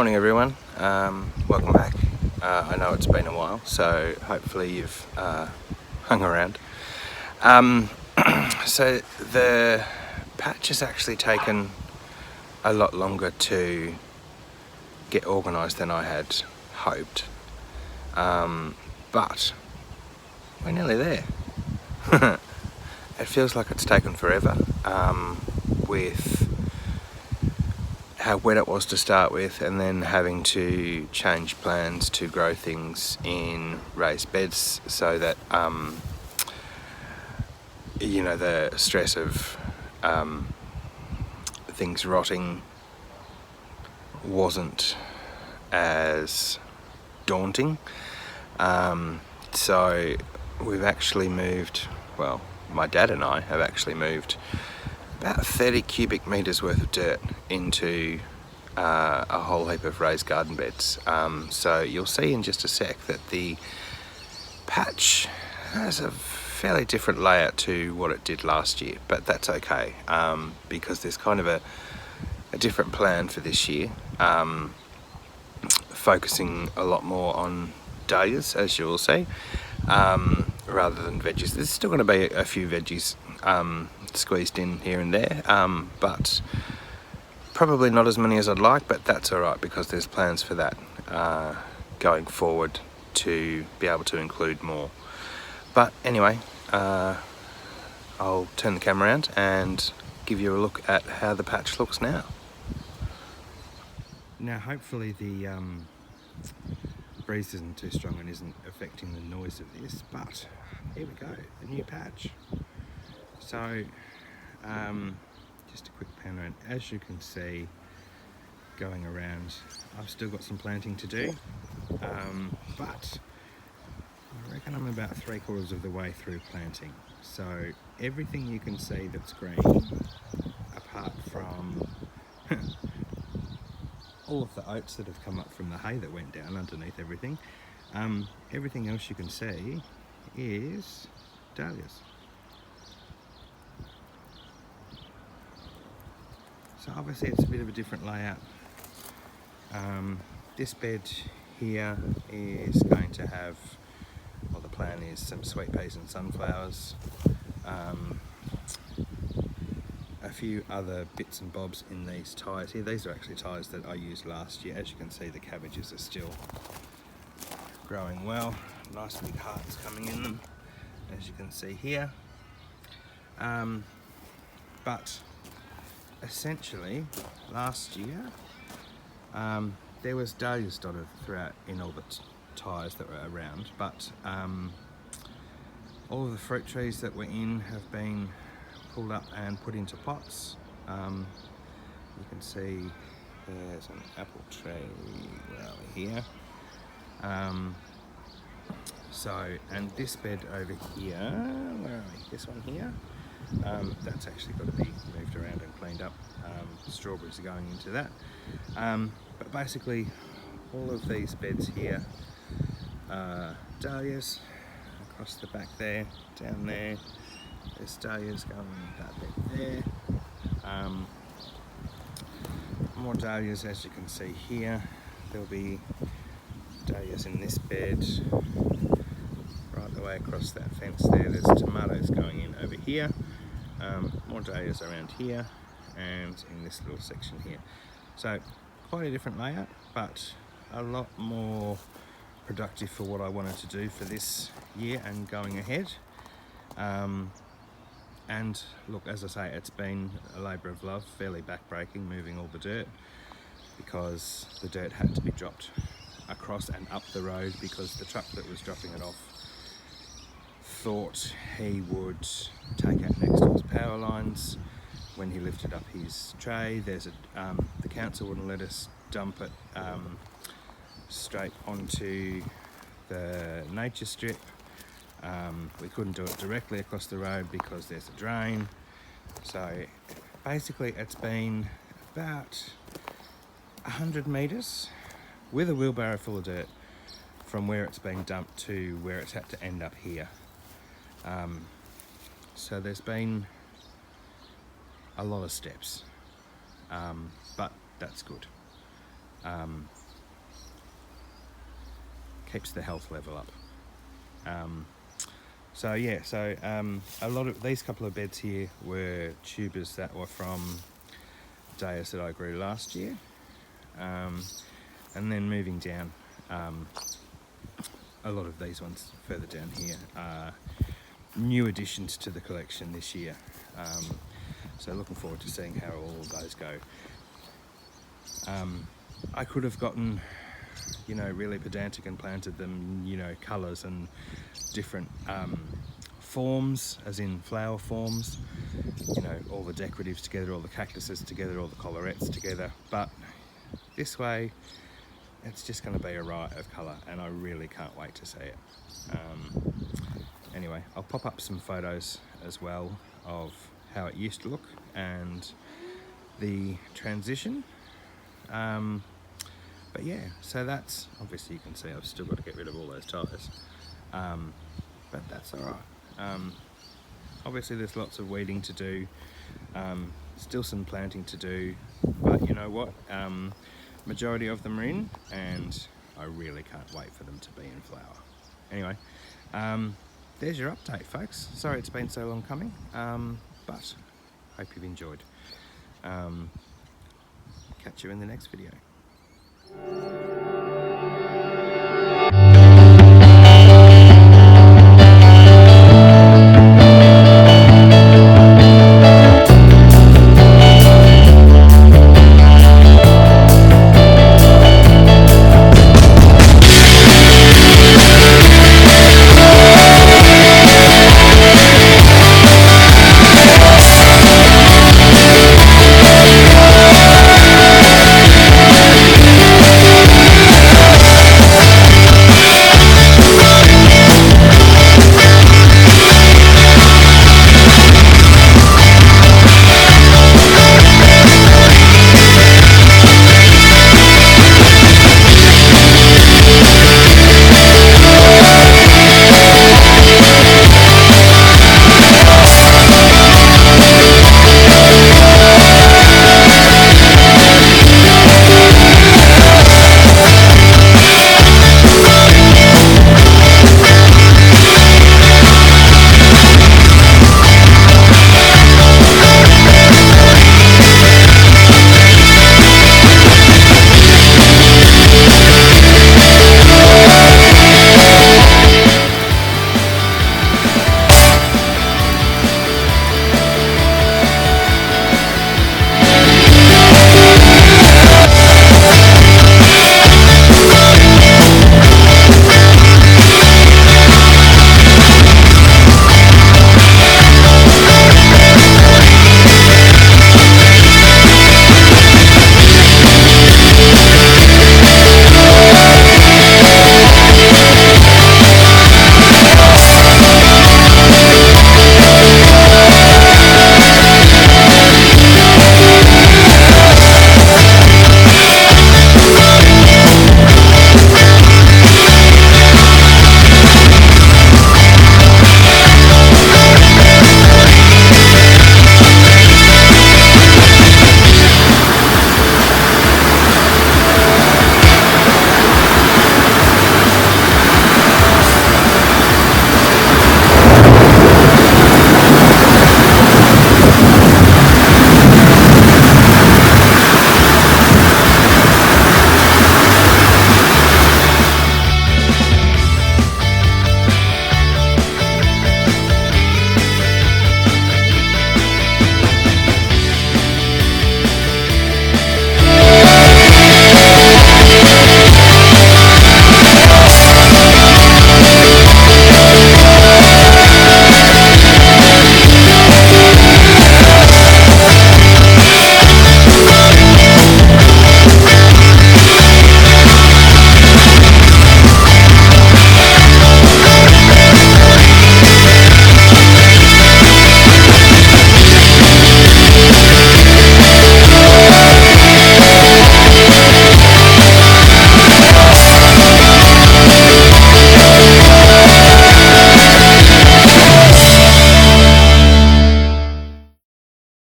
Morning everyone, welcome back. I know it's been a while, so hopefully you've hung around. So the patch has actually taken a lot longer to get organised than I had hoped, but we're nearly there. It feels like it's taken forever, with how wet it was to start with, and then having to change plans to grow things in raised beds so that the stress of things rotting wasn't as daunting. So we've actually moved, well, my dad and I have actually moved about 30 cubic metres worth of dirt into a whole heap of raised garden beds. So you'll see in just a sec that the patch has a fairly different layout to what it did last year, but that's okay, because there's kind of a different plan for this year, focusing a lot more on dahlias, as you will see, rather than veggies. There's still going to be a few veggies squeezed in here and there, but probably not as many as I'd like, but that's alright because there's plans for that going forward to be able to include more. But anyway, I'll turn the camera around and give you a look at how the patch looks now. Now hopefully the breeze isn't too strong and isn't affecting the noise of this, but here we go, the new patch. So just a quick pan around. As you can see, going around, I've still got some planting to do, but I reckon I'm about 3/4 of the way through planting. So everything you can see that's green, apart from all of the oats that have come up from the hay that went down underneath everything, everything else you can see is dahlias. So obviously it's a bit of a different layout. This bed here is going to have, well, the plan is some sweet peas and sunflowers, a few other bits and bobs in these ties here. These are actually ties that I used last year. As you can see, the cabbages are still growing well. Nice big hearts coming in them, as you can see here. But essentially, last year, there was dahlias dotted throughout in all the ties that were around, but all of the fruit trees that were in have been pulled up and put into pots. You can see there's an apple tree, where are we here? And this bed over here, where are we? This one here, that's actually got to be moved around and cleaned up. Strawberries are going into that. But basically, all of these beds here are dahlias. Across the back there, down there, there's dahlias going in that bed there. More dahlias, as you can see here. There'll be dahlias in this bed. Right the way across that fence there, there's tomatoes going in over here. More dahlias around here and in this little section here. So quite a different layout, but a lot more productive for what I wanted to do for this year and going ahead. And look, as I say, it's been a labour of love, fairly backbreaking moving all the dirt, because the dirt had to be dropped across and up the road because the truck that was dropping it off thought he would take out next to his power lines. When he lifted up his tray, the council wouldn't let us dump it straight onto the nature strip. We couldn't do it directly across the road because there's a drain. So basically it's been about 100 metres with a wheelbarrow full of dirt from where it's been dumped to where it's had to end up here. So there's been a lot of steps, but that's good. keeps the health level up. So a lot of these couple of beds here were tubers that were from dahlias that I grew last year, and then moving down, a lot of these ones further down here are new additions to the collection this year. So looking forward to seeing how all of those go. I could have gotten, really pedantic and planted them, colours and different forms, as in flower forms, all the decoratives together, all the cactuses together, all the collarettes together. But this way, it's just going to be a riot of colour, and I really can't wait to see it. Anyway, I'll pop up some photos as well of how it used to look and the transition. But yeah, so that's, obviously you can see I've still got to get rid of all those tyres, but that's alright. Obviously there's lots of weeding to do, still some planting to do, but you know what, majority of them are in, and I really can't wait for them to be in flower. Anyway, there's your update, folks. Sorry it's been so long coming, but hope you've enjoyed. Catch you in the next video.